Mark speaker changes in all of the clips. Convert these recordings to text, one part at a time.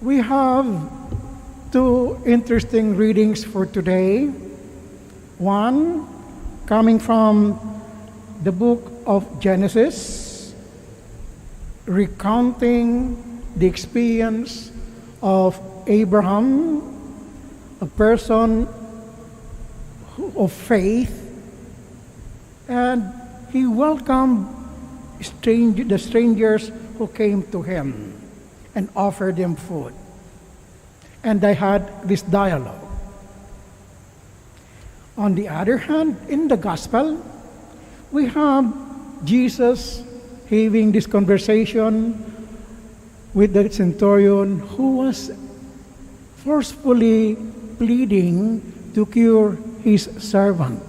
Speaker 1: We have two interesting readings for today. One coming from the book of Genesis, recounting the experience of Abraham, a person of faith, and he welcomed the strangers who came to him and offered them food. And they had this dialogue. On the other hand, in the gospel, we have Jesus having this conversation with the centurion who was forcefully pleading to cure his servant.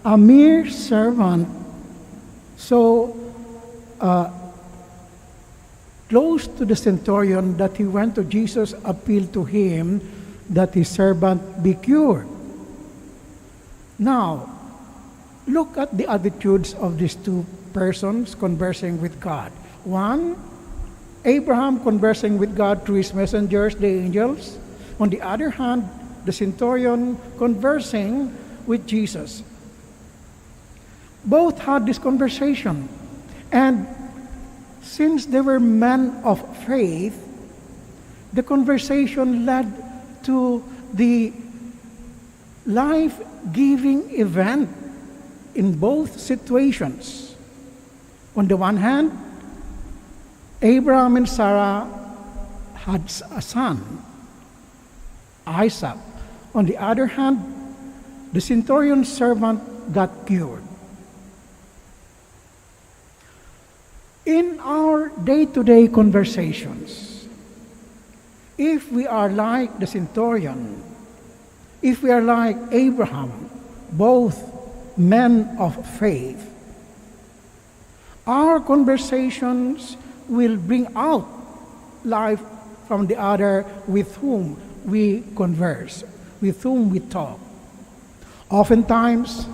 Speaker 1: A mere servant, so close to the centurion that he went to Jesus, appealed to him that his servant be cured. Now, look at the attitudes of these two persons conversing with God. One, Abraham conversing with God through his messengers, the angels. On the other hand, the centurion conversing with Jesus. Both had this conversation. And since they were men of faith, the conversation led to the life-giving event in both situations. On the one hand, Abraham and Sarah had a son, Isaac. On the other hand, the centurion's servant got cured. In our day-to-day conversations, if we are like the centurion, if we are like Abraham, both men of faith, our conversations will bring out life from the other with whom we converse, with whom we talk. Oftentimes,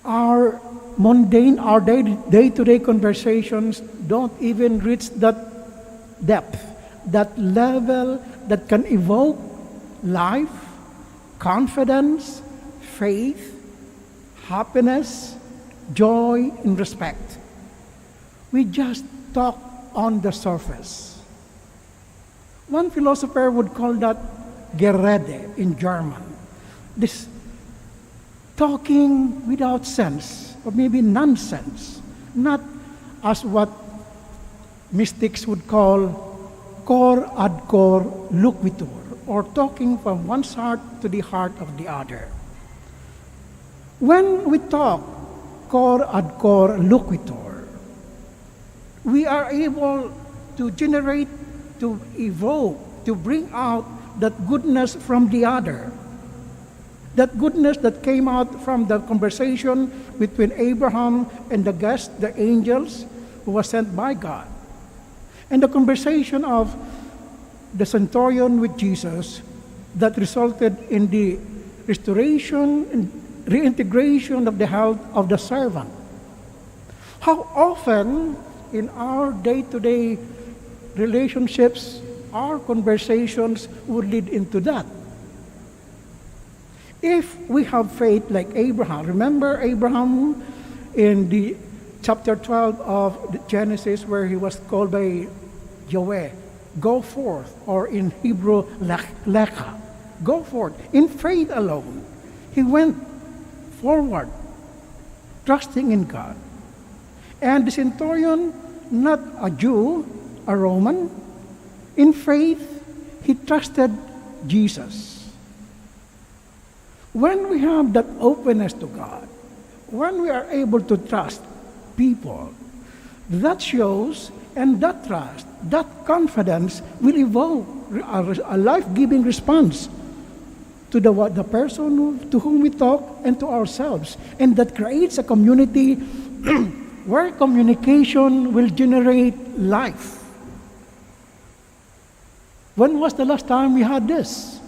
Speaker 1: our day-to-day conversations don't even reach that depth, that level that can evoke life, confidence, faith, happiness, joy, and respect. We just talk on the surface. One philosopher would call that Gerede in German. This talking without sense, or maybe nonsense, not as what mystics would call cor ad cor loquitur, or talking from one's heart to the heart of the other. When we talk cor ad cor loquitur, we are able to generate, to evoke, to bring out that goodness from the other. That goodness that came out from the conversation between Abraham and the guests, the angels, who was sent by God. And the conversation of the centurion with Jesus that resulted in the restoration and reintegration of the health of the servant. How often in our day-to-day relationships, our conversations would lead into that? If we have faith like Abraham, remember Abraham in the chapter 12 of Genesis where he was called by Yahweh, go forth, or in Hebrew, lecha, go forth. In faith alone, he went forward, trusting in God. And the centurion, not a Jew, a Roman, in faith, he trusted Jesus. When we have that openness to God, when we are able to trust people, that shows, and that trust, that confidence will evoke a life-giving response to the person to whom we talk and to ourselves. And that creates a community where communication will generate life. When was the last time we had this?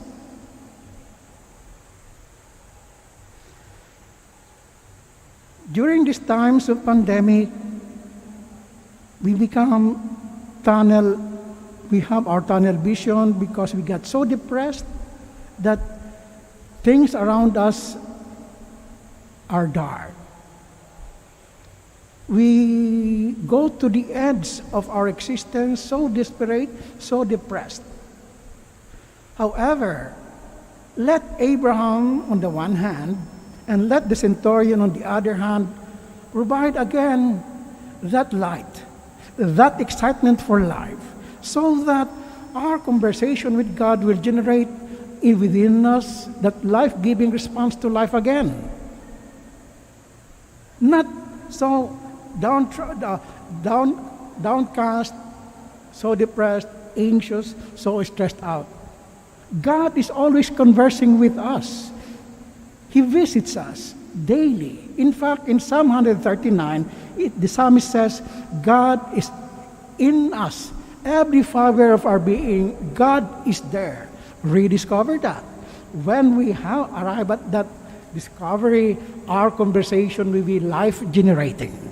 Speaker 1: During these times of pandemic, we become tunnel we have our tunnel vision because we got so depressed that things around us are dark. We go to the edge of our existence so desperate, so depressed. However, let Abraham on the one hand, and let the centurion on the other hand, provide again that light, that excitement for life, so that our conversation with God will generate within us that life-giving response to life again. Not so downcast, so depressed, anxious, so stressed out. God is always conversing with us. He visits us daily. In fact, in Psalm 139, the psalmist says, God is in us. Every fiber of our being, God is there. Rediscover that. When we have arrived at that discovery, our conversation will be life-generating.